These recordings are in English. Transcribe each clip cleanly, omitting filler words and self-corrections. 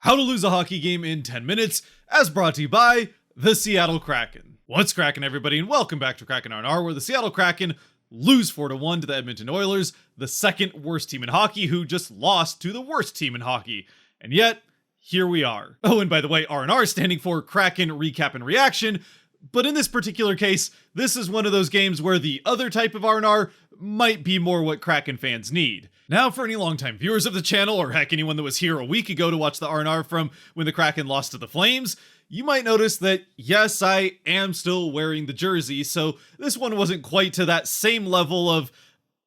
How to lose a hockey game in 10 minutes, as brought to you by the Seattle Kraken. What's cracking, everybody, and welcome back to Kraken R&R, where the Seattle Kraken lose 4-1 to the Edmonton Oilers, the second worst team in hockey, who just lost to the worst team in hockey. And yet, here we are. Oh, and by the way, R&R standing for Kraken Recap and Reaction, but in this particular case, this is one of those games where the other type of R&R might be more what Kraken fans need. Now, for any longtime viewers of the channel, or heck, anyone that was here a week ago to watch the R&R from when the Kraken lost to the Flames, you might notice that, yes, I am still wearing the jersey, so this one wasn't quite to that same level of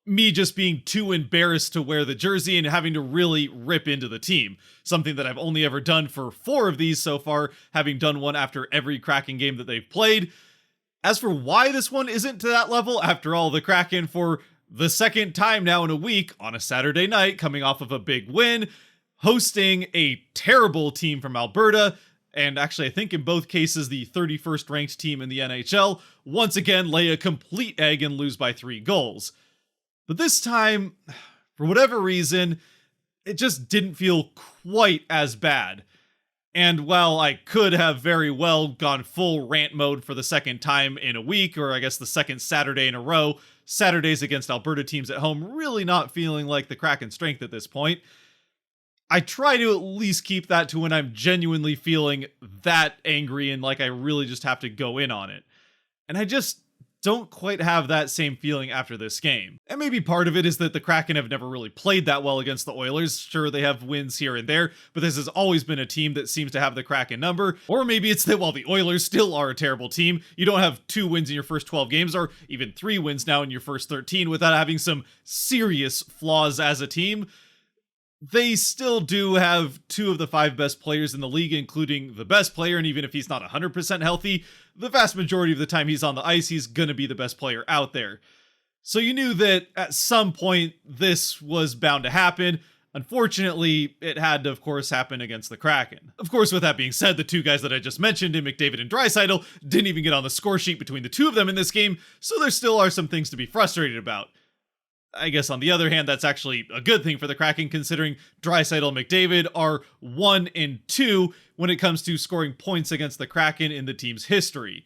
me just being too embarrassed to wear the jersey and having to really rip into the team. Something that I've only ever done for 4 of these so far, having done one after every Kraken game that they've played. As for why this one isn't to that level, after all, the Kraken, for the second time now in a week, on a Saturday night, coming off of a big win, hosting a terrible team from Alberta, and actually I think in both cases the 31st ranked team in the NHL, once again lay a complete egg and lose by 3 goals. But this time, for whatever reason, it just didn't feel quite as bad. And while I could have very well gone full rant mode for the second time in a week, or I guess the second Saturday in a row, Saturdays against Alberta teams at home really not feeling like the Kraken strength at this point, I try to at least keep that to when I'm genuinely feeling that angry and like I really just have to go in on it. And I just don't quite have that same feeling after this game. And maybe part of it is that the Kraken have never really played that well against the Oilers. Sure, they have wins here and there, but this has always been a team that seems to have the Kraken number. Or maybe it's that while the Oilers still are a terrible team, you don't have 2 wins in your first 12 games, or even 3 wins now in your first 13 without having some serious flaws as a team. They still do have 2 of the 5 best players in the league, including the best player, and even if he's not 100% healthy, the vast majority of the time he's on the ice, he's gonna be the best player out there. So you knew that at some point this was bound to happen. Unfortunately, it had to, of course, happen against the Kraken. Of course, with that being said, the 2 guys that I just mentioned in McDavid and Draisaitl didn't even get on the score sheet between the 2 of them in this game, so there still are some things to be frustrated about. I guess on the other hand, that's actually a good thing for the Kraken, considering Draisaitl and McDavid are 1 and 2 when it comes to scoring points against the Kraken in the team's history.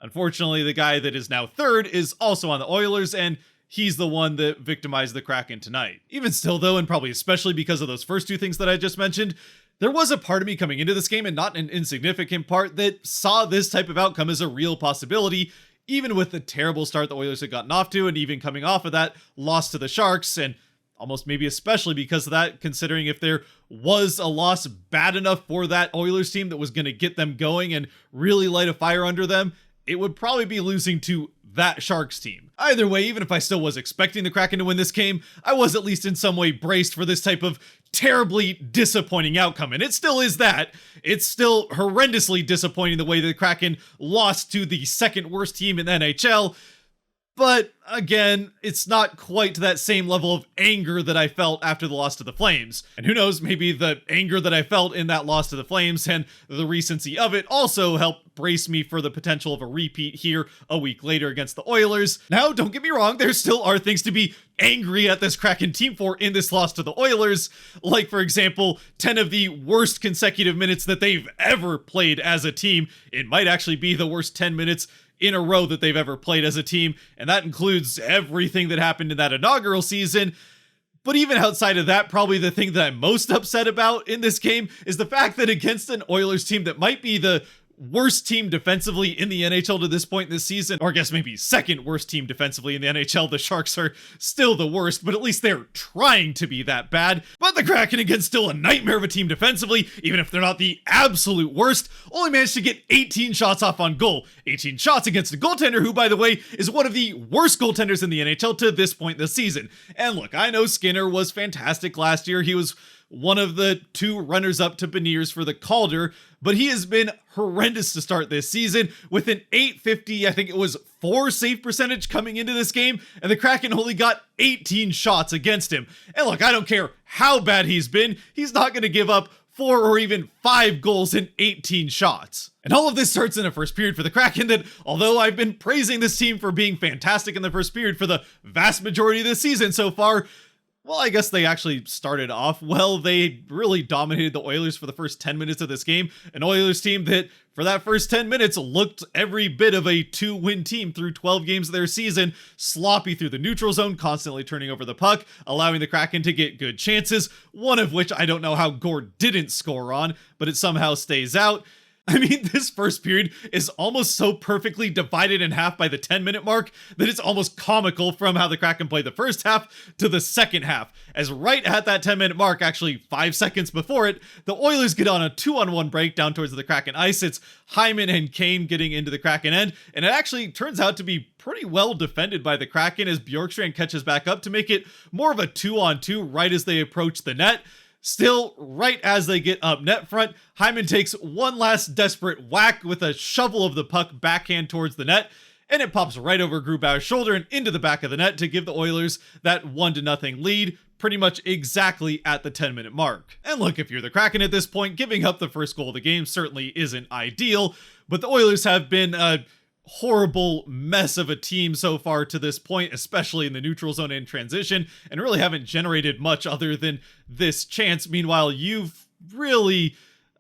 Unfortunately, the guy that is now 3rd is also on the Oilers, and he's the one that victimized the Kraken tonight. Even still, though, and probably especially because of those first 2 things that I just mentioned, there was a part of me coming into this game, and not an insignificant part, that saw this type of outcome as a real possibility, even with the terrible start the Oilers had gotten off to, and even coming off of that loss to the Sharks, and almost maybe especially because of that, considering if there was a loss bad enough for that Oilers team that was going to get them going and really light a fire under them, it would probably be losing to that Sharks team. Either way, even if I still was expecting the Kraken to win this game, I was at least in some way braced for this type of terribly disappointing outcome, and it still is that. It's still horrendously disappointing the way the Kraken lost to the second worst team in the NHL, but again, it's not quite to that same level of anger that I felt after the loss to the Flames. And who knows, maybe the anger that I felt in that loss to the Flames and the recency of it also helped brace me for the potential of a repeat here a week later against the Oilers. Now, don't get me wrong, there still are things to be angry at this Kraken team for in this loss to the Oilers, like, for example, 10 of the worst consecutive minutes that they've ever played as a team. It might actually be the worst 10 minutes in a row that they've ever played as a team, and that includes everything that happened in that inaugural season. But even outside of that, probably the thing that I'm most upset about in this game is the fact that against an Oilers team that might be the worst team defensively in the NHL to this point this season, or I guess maybe second worst team defensively in the NHL. The Sharks are still the worst, but at least they're trying to be that bad. But the Kraken, again, still a nightmare of a team defensively, even if they're not the absolute worst, only managed to get 18 shots off on goal. 18 shots against a goaltender who, by the way, is one of the worst goaltenders in the NHL to this point this season. And look, I know Skinner was fantastic last year. He was one of the 2 runners-up to Beniers for the Calder, but he has been horrendous to start this season with an .850, I think it was 4 save percentage coming into this game, and the Kraken only got 18 shots against him. And look, I don't care how bad he's been, he's not going to give up 4 or even 5 goals in 18 shots. And all of this starts in a first period for the Kraken that, although I've been praising this team for being fantastic in the first period for the vast majority of this season so far, Well, I guess they actually started off well. They really dominated the Oilers for the first 10 minutes of this game. An Oilers team that, for that first 10 minutes, looked every bit of a 2-win team through 12 games of their season. Sloppy through the neutral zone, constantly turning over the puck, allowing the Kraken to get good chances, one of which I don't know how Gore didn't score on, but it somehow stays out. I mean, this first period is almost so perfectly divided in half by the 10-minute mark that it's almost comical from how the Kraken played the first half to the second half. As right at that 10-minute mark, actually 5 seconds before it, the Oilers get on a 2-on-1 break down towards the Kraken ice. It's Hyman and Kane getting into the Kraken end, and it actually turns out to be pretty well defended by the Kraken as Bjorkstrand catches back up to make it more of a 2-on-2 right as they approach the net. Still, right as they get up net front, Hyman takes one last desperate whack with a shovel of the puck backhand towards the net, and it pops right over Grubauer's shoulder and into the back of the net to give the Oilers that 1-0 lead, pretty much exactly at the 10-minute mark. And look, if you're the Kraken at this point, giving up the first goal of the game certainly isn't ideal, but the Oilers have been a horrible mess of a team so far to this point, especially in the neutral zone and transition, and really haven't generated much other than this chance. Meanwhile, you've really,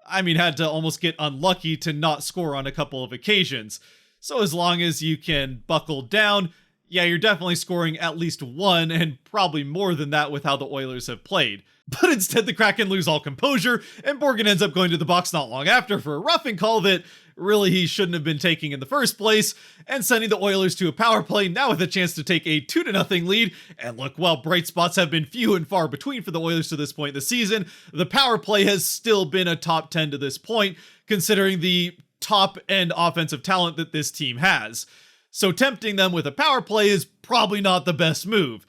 had to almost get unlucky to not score on a couple of occasions. So as long as you can buckle down, yeah, you're definitely scoring at least one, and probably more than that with how the Oilers have played. But instead, the Kraken lose all composure, and Borgen ends up going to the box not long after for a roughing call that really he shouldn't have been taking in the first place, and sending the Oilers to a power play, now with a chance to take a 2-0 lead. And look, while bright spots have been few and far between for the Oilers to this point in the season, the power play has still been a top 10 to this point, considering the top-end offensive talent that this team has. So tempting them with a power play is probably not the best move.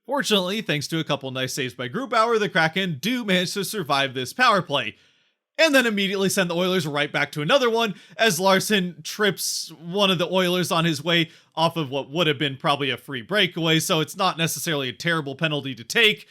Fortunately, thanks to a couple nice saves by Grubauer, the Kraken do manage to survive this power play, and then immediately send the Oilers right back to another one as Larson trips one of the Oilers on his way off of what would have been probably a free breakaway, so it's not necessarily a terrible penalty to take,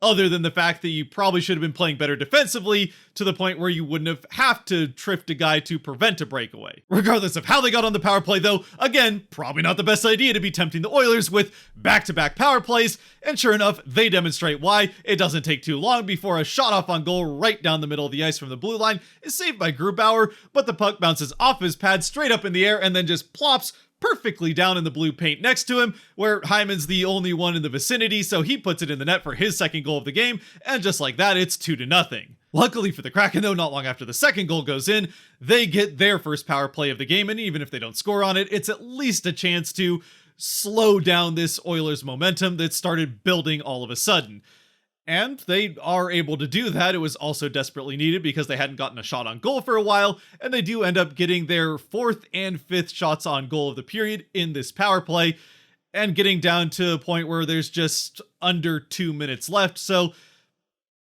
other than the fact that you probably should have been playing better defensively to the point where you wouldn't have to trift a guy to prevent a breakaway. Regardless of how they got on the power play though, again, probably not the best idea to be tempting the Oilers with back-to-back power plays, and sure enough, they demonstrate why. It doesn't take too long before a shot off on goal right down the middle of the ice from the blue line is saved by Grubauer, but the puck bounces off his pad straight up in the air and then just plops perfectly down in the blue paint next to him, where Hyman's the only one in the vicinity, so he puts it in the net for his second goal of the game, and just like that, it's 2-0. Luckily for the Kraken though, not long after the second goal goes in, they get their first power play of the game, and even if they don't score on it, it's at least a chance to slow down this Oilers momentum that started building all of a sudden. And they are able to do that. It was also desperately needed because they hadn't gotten a shot on goal for a while, and they do end up getting their fourth and fifth shots on goal of the period in this power play, and getting down to a point where there's just under 2 minutes left. So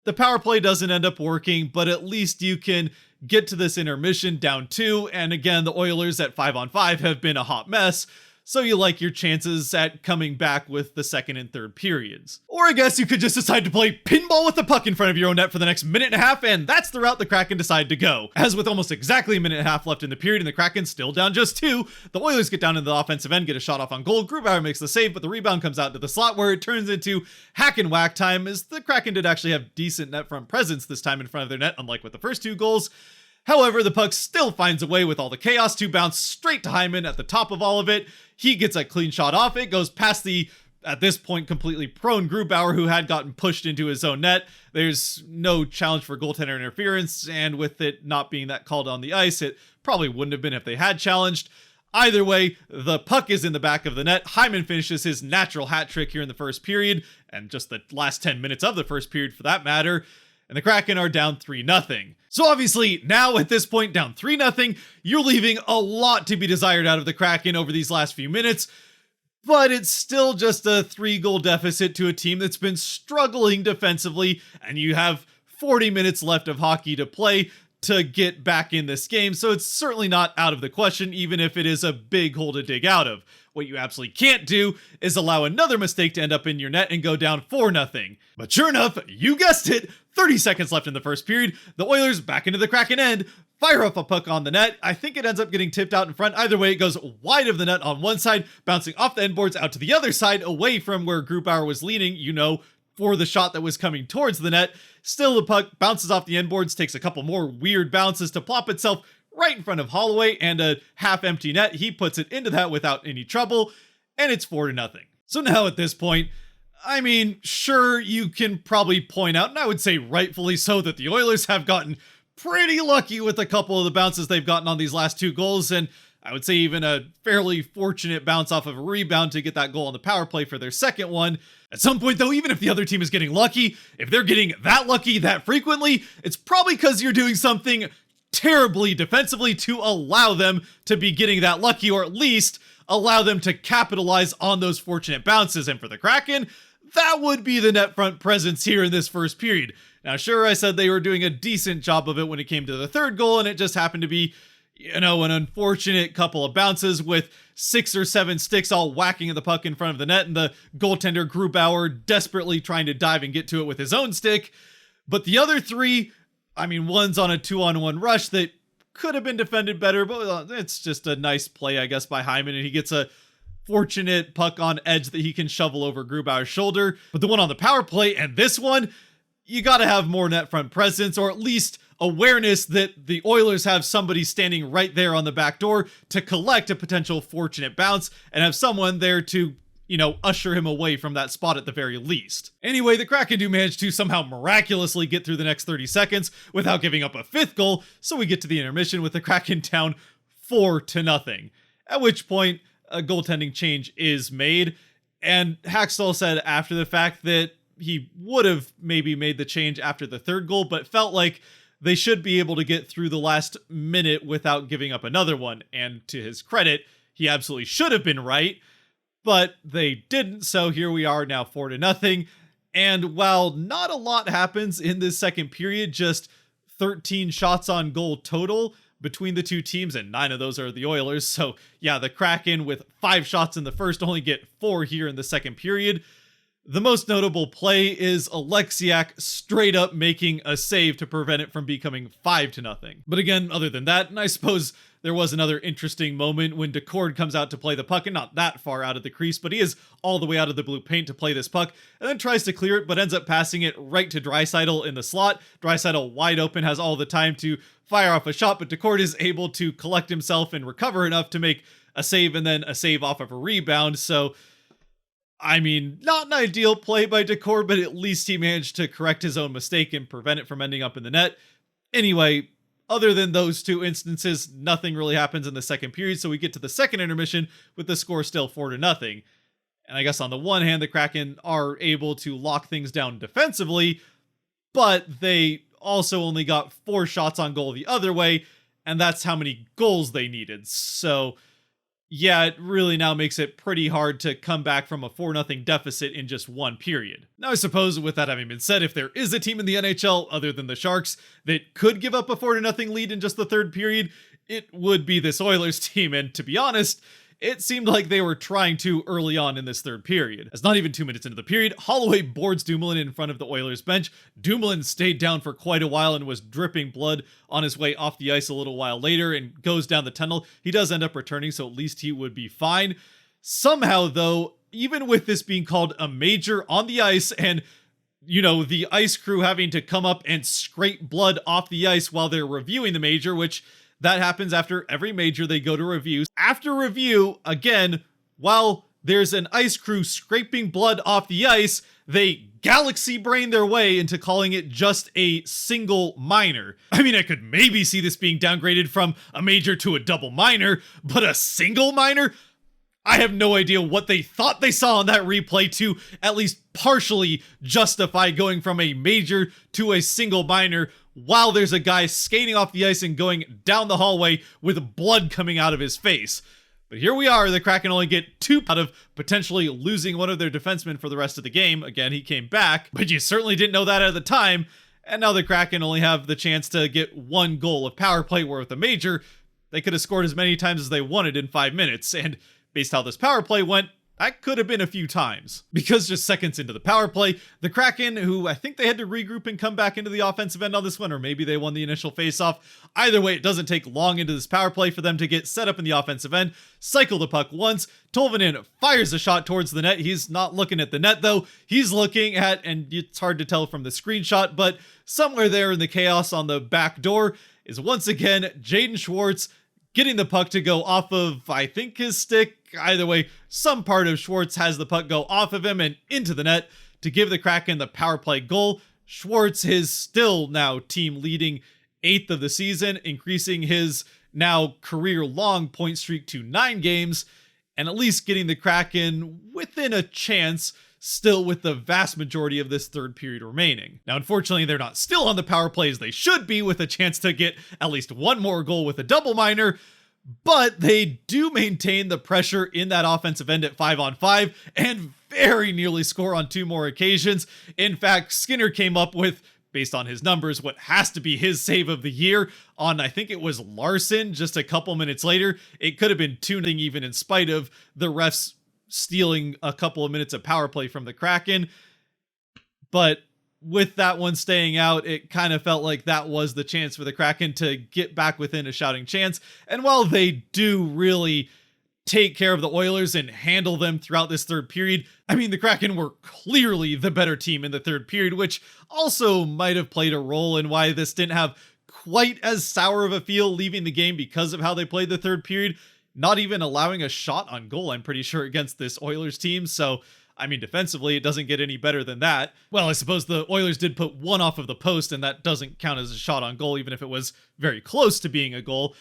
the power play doesn't end up working, but at least you can get to this intermission down 2. And again, the Oilers at 5-on-5 have been a hot mess, so you like your chances at coming back with the second and third periods. Or I guess you could just decide to play pinball with the puck in front of your own net for the next minute and a half, and that's the route the Kraken decide to go. As with almost exactly a minute and a half left in the period and the Kraken still down just 2, the Oilers get down into the offensive end, get a shot off on goal. Grubauer makes the save, but the rebound comes out to the slot where it turns into hack and whack time, as the Kraken did actually have decent net front presence this time in front of their net, unlike with the first 2 goals. However, the puck still finds a way with all the chaos to bounce straight to Hyman at the top of all of it. He gets a clean shot off it, goes past the, at this point, completely prone Grubauer, who had gotten pushed into his own net. There's no challenge for goaltender interference, and with it not being that called on the ice, it probably wouldn't have been if they had challenged. Either way, the puck is in the back of the net. Hyman finishes his natural hat trick here in the first period, and just the last 10 minutes of the first period for that matter, and the Kraken are down 3-0. So obviously, now at this point, down 3-0, you're leaving a lot to be desired out of the Kraken over these last few minutes, but it's still just a 3-goal deficit to a team that's been struggling defensively, and you have 40 minutes left of hockey to play to get back in this game, so it's certainly not out of the question, even if it is a big hole to dig out of. What you absolutely can't do is allow another mistake to end up in your net and go down 4-0. But sure enough, you guessed it, 30 seconds left in the first period, the Oilers back into the Kraken end, fire up a puck on the net. I think it ends up getting tipped out in front. Either way, it goes wide of the net on one side, bouncing off the end boards out to the other side, away from where Grubauer was leaning, for the shot that was coming towards the net. Still, the puck bounces off the end boards, takes a couple more weird bounces to plop itself right in front of Holloway and a half-empty net. He puts it into that without any trouble, and it's 4-0. So now at this point, I mean, sure, you can probably point out, and I would say rightfully so, that the Oilers have gotten pretty lucky with a couple of the bounces they've gotten on these last 2 goals, and I would say even a fairly fortunate bounce off of a rebound to get that goal on the power play for their second one. At some point, though, even if the other team is getting lucky, if they're getting that lucky that frequently, it's probably because you're doing something terribly defensively to allow them to be getting that lucky, or at least allow them to capitalize on those fortunate bounces. And for the Kraken, that would be the net front presence here in this first period. Now, sure, I said they were doing a decent job of it when it came to the third goal, and it just happened to be, an unfortunate couple of bounces with 6 or 7 sticks all whacking at the puck in front of the net, and the goaltender Grubauer desperately trying to dive and get to it with his own stick. But the other 3, I mean, one's on a 2-on-1 rush that could have been defended better, but it's just a nice play, I guess, by Hyman, and he gets a fortunate puck on edge that he can shovel over Grubauer's shoulder. But the one on the power play and this one, you got to have more net front presence, or at least awareness that the Oilers have somebody standing right there on the back door to collect a potential fortunate bounce and have someone there to, usher him away from that spot at the very least. Anyway, the Kraken do manage to somehow miraculously get through the next 30 seconds without giving up a 5th goal, so we get to the intermission with the Kraken down 4-0. At which point, a goaltending change is made, and Hackstall said after the fact that he would have maybe made the change after the 3rd goal, but felt like they should be able to get through the last minute without giving up another one. And to his credit, he absolutely should have been right, but they didn't. So here we are now 4-0. And while not a lot happens in this second period, just 13 shots on goal total between the two teams, and 9 of those are the Oilers. So yeah, the Kraken with 5 shots in the first only get 4 here in the second period. The most notable play is Alexiak straight up making a save to prevent it from becoming 5-0. But again, other than that, and I suppose there was another interesting moment when Decord comes out to play the puck, and not that far out of the crease, but he is all the way out of the blue paint to play this puck, and then tries to clear it, but ends up passing it right to Draisaitl in the slot. Draisaitl wide open, has all the time to fire off a shot, but Decord is able to collect himself and recover enough to make a save, and then a save off of a rebound. So I mean, not an ideal play by Decord, but at least he managed to correct his own mistake and prevent it from ending up in the net. Anyway, other than those 2 instances, nothing really happens in the second period, so we get to the second intermission with the score still 4-0. And I guess on the one hand, the Kraken are able to lock things down defensively, but they also only got 4 shots on goal the other way, and that's how many goals they needed. So yeah, it really now makes it pretty hard to come back from a 4-0 deficit in just 1 period. Now, I suppose with that having been said, if there is a team in the NHL other than the Sharks that could give up a 4-0 lead in just the 3rd period, it would be this Oilers team. And to be honest, it seemed like they were trying to early on in this 3rd period. As not even 2 minutes into the period, Holloway boards Dumoulin in front of the Oilers bench. Dumoulin stayed down for quite a while and was dripping blood on his way off the ice a little while later and goes down the tunnel. He does end up returning, so at least he would be fine. Somehow, though, even with this being called a major on the ice and the ice crew having to come up and scrape blood off the ice while they're reviewing the major, which that happens after every major they go to review. After review, again, while there's an ice crew scraping blood off the ice, they galaxy brain their way into calling it just a single minor. I mean, I could maybe see this being downgraded from a major to a double minor, but a single minor? I have no idea what they thought they saw on that replay to at least partially justify going from a major to a single minor while there's a guy skating off the ice and going down the hallway with blood coming out of his face. But here we are, the Kraken only get 2 out of potentially losing one of their defensemen for the rest of the game. Again, he came back, but you certainly didn't know that at the time. And now the Kraken only have the chance to get 1 goal of power play, where with a major, they could have scored as many times as they wanted in 5 minutes. And based how this power play went, That could have been a few times. Because just seconds into the power play, the Kraken, who I think they had to regroup and come back into the offensive end on this one, or maybe they won the initial faceoff. Either way, it doesn't take long into this power play for them to get set up in the offensive end, cycle the puck once. Tolvanen fires a shot towards the net. He's not looking at the net though. He's looking at, and it's hard to tell from the screenshot, but somewhere there in the chaos on the back door is once again Jaden Schwartz getting the puck to go off of, I think, his stick. Either way, some part of Schwartz has the puck go off of him and into the net to give the Kraken the power play goal. Schwartz, his still now team leading 8th of the season, increasing his now career-long point streak to 9 games, and at least getting the Kraken within a chance, still with the vast majority of this third period remaining. Now, unfortunately, they're not still on the power play as they should be, with a chance to get at least one more goal with a double minor, but they do maintain the pressure in that offensive end at 5-on-5 and very nearly score on 2 more occasions. In fact, Skinner came up with, based on his numbers, what has to be his save of the year on, I think it was Larson, just a couple minutes later. It could have been 2-0 even in spite of the refs stealing a couple of minutes of power play from the Kraken. But with that one staying out, it kind of felt like that was the chance for the Kraken to get back within a shouting chance. And while they do really take care of the Oilers and handle them throughout this third period, I mean, the Kraken were clearly the better team in the third period, which also might have played a role in why this didn't have quite as sour of a feel leaving the game because of how they played the third period. Not even allowing a shot on goal, I'm pretty sure, against this Oilers team. So, I mean, defensively, it doesn't get any better than that. Well, I suppose the Oilers did put one off of the post, and that doesn't count as a shot on goal, even if it was very close to being a goal.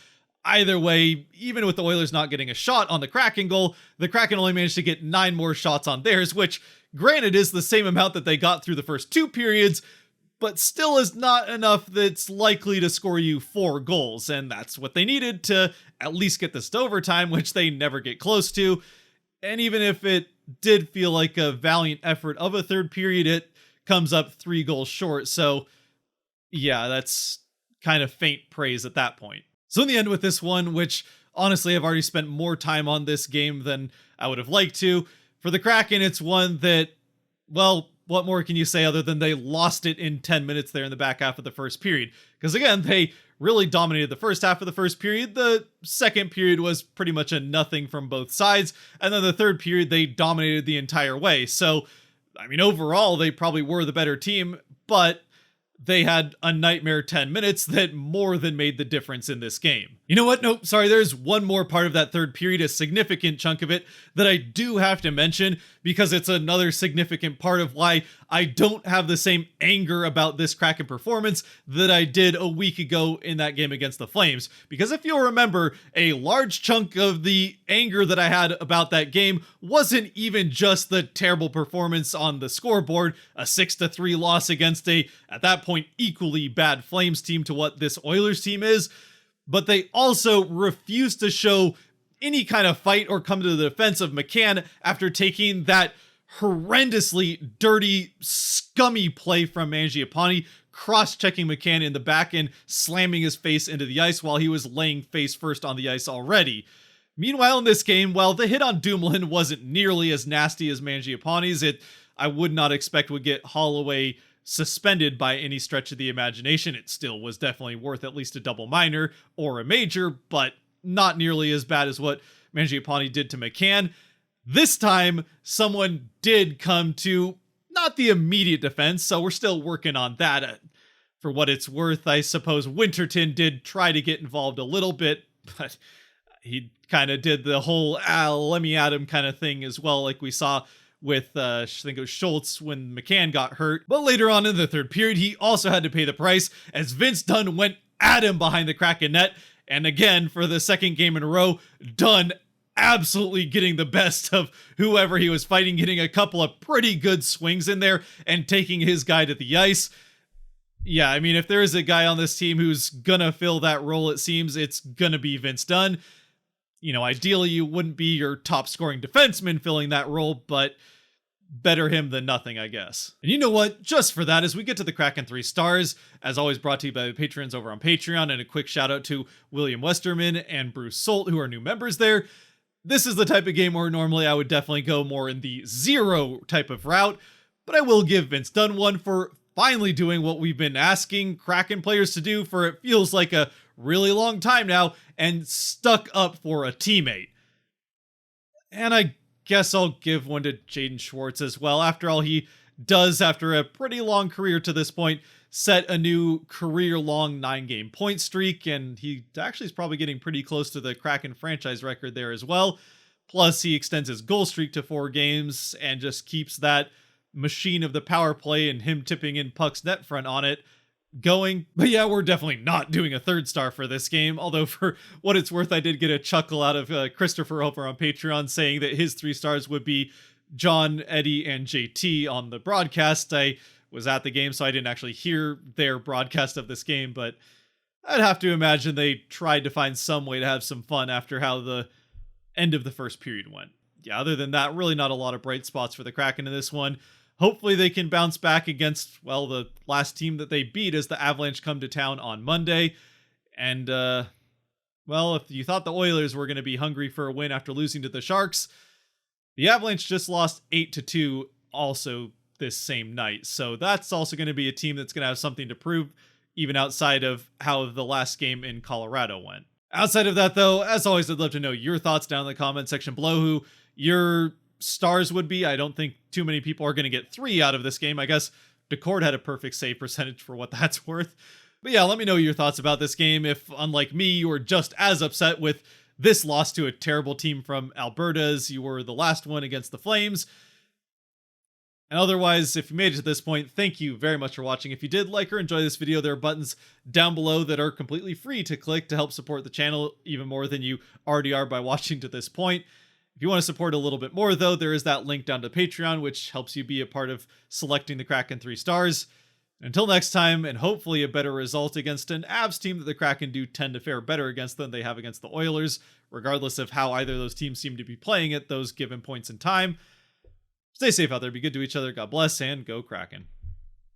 Either way, even with the Oilers not getting a shot on the Kraken goal, the Kraken only managed to get 9 more shots on theirs, which, granted, is the same amount that they got through the first 2 periods, but still is not enough that's likely to score you 4 goals, and that's what they needed to at least get this to overtime, which they never get close to. And even if it did feel like a valiant effort of a third period, it comes up 3 goals short, so yeah, that's kind of faint praise at that point. So in the end with this one, which honestly I've already spent more time on this game than I would have liked to, for the Kraken it's one that, well, what more can you say other than they lost it in 10 minutes there in the back half of the first period? Because again, they really dominated the first half of the first period. The second period was pretty much a nothing from both sides. And then the third period, they dominated the entire way. So, I mean, overall, they probably were the better team, but they had a nightmare 10 minutes that more than made the difference in this game. You know what? Nope, sorry, there's one more part of that third period, a significant chunk of it, that I do have to mention because it's another significant part of why I don't have the same anger about this Kraken performance that I did a week ago in that game against the Flames. Because if you'll remember, a large chunk of the anger that I had about that game wasn't even just the terrible performance on the scoreboard, a 6-3 loss against a, at that point, equally bad Flames team to what this Oilers team is, but they also refused to show any kind of fight or come to the defense of McCann after taking that horrendously dirty, scummy play from Mangiapane, cross-checking McCann in the back and slamming his face into the ice while he was laying face first on the ice already. Meanwhile, in this game, while the hit on Dumoulin wasn't nearly as nasty as Mangiapane's, I would not expect would get Holloway suspended by any stretch of the imagination. It still was definitely worth at least a double minor or a major, but not nearly as bad as what Mangiapane did to McCann. This time, someone did come to not the immediate defense, so we're still working on that. For what it's worth, I suppose Winterton did try to get involved a little bit, but he kind of did the whole, let me at him kind of thing as well, like we saw with, I think it was Schultz when McCann got hurt. But later on in the third period, he also had to pay the price as Vince Dunn went at him behind the Kraken net. And again, for the second game in a row, Dunn absolutely getting the best of whoever he was fighting, getting a couple of pretty good swings in there and taking his guy to the ice. Yeah, I mean, if there is a guy on this team who's gonna fill that role, it seems it's gonna be Vince Dunn. You know, ideally you wouldn't be your top scoring defenseman filling that role, but better him than nothing, I guess. And you know what? Just for that, as we get to the Kraken 3 stars, as always brought to you by the patrons over on Patreon, and a quick shout out to William Westerman and Bruce Solt, who are new members there. This is the type of game where normally I would definitely go more in the 0 type of route, but I will give Vince Dunn one for finally doing what we've been asking Kraken players to do for it feels like a really long time now, and stuck up for a teammate. And I guess I'll give one to Jaden Schwartz as well. After all, he does, after a pretty long career to this point, set a new career-long 9-game point streak, and he actually is probably getting pretty close to the Kraken franchise record there as well. Plus, he extends his goal streak to 4 games and just keeps that machine of the power play and him tipping in pucks net front on it going. But yeah, we're definitely not doing a 3rd star for this game, although for what it's worth, I did get a chuckle out of Christopher over on Patreon saying that his 3 stars would be John, Eddie, and JT on the broadcast. I was at the game, so I didn't actually hear their broadcast of this game, but I'd have to imagine they tried to find some way to have some fun after how the end of the first period went. Yeah, other than that, really not a lot of bright spots for the Kraken in this one. Hopefully they can bounce back against, well, the last team that they beat as the Avalanche come to town on Monday. And, well, if you thought the Oilers were going to be hungry for a win after losing to the Sharks, the Avalanche just lost 8-2 also this same night. So that's also going to be a team that's going to have something to prove, even outside of how the last game in Colorado went. Outside of that, though, as always, I'd love to know your thoughts down in the comment section below, who your stars would be. I don't think too many people are going to get 3 out of this game. I guess Decord had a perfect save percentage for what that's worth. But yeah, let me know your thoughts about this game. If, unlike me, you were just as upset with this loss to a terrible team from Alberta as you were the last one against the Flames. And otherwise, if you made it to this point, thank you very much for watching. If you did like or enjoy this video, there are buttons down below that are completely free to click to help support the channel even more than you already are by watching to this point. If you want to support a little bit more, though, there is that link down to Patreon, which helps you be a part of selecting the Kraken 3 stars. Until next time, and hopefully a better result against an Avs team that the Kraken do tend to fare better against than they have against the Oilers, regardless of how either of those teams seem to be playing at those given points in time. Stay safe out there, be good to each other, God bless, and go Kraken.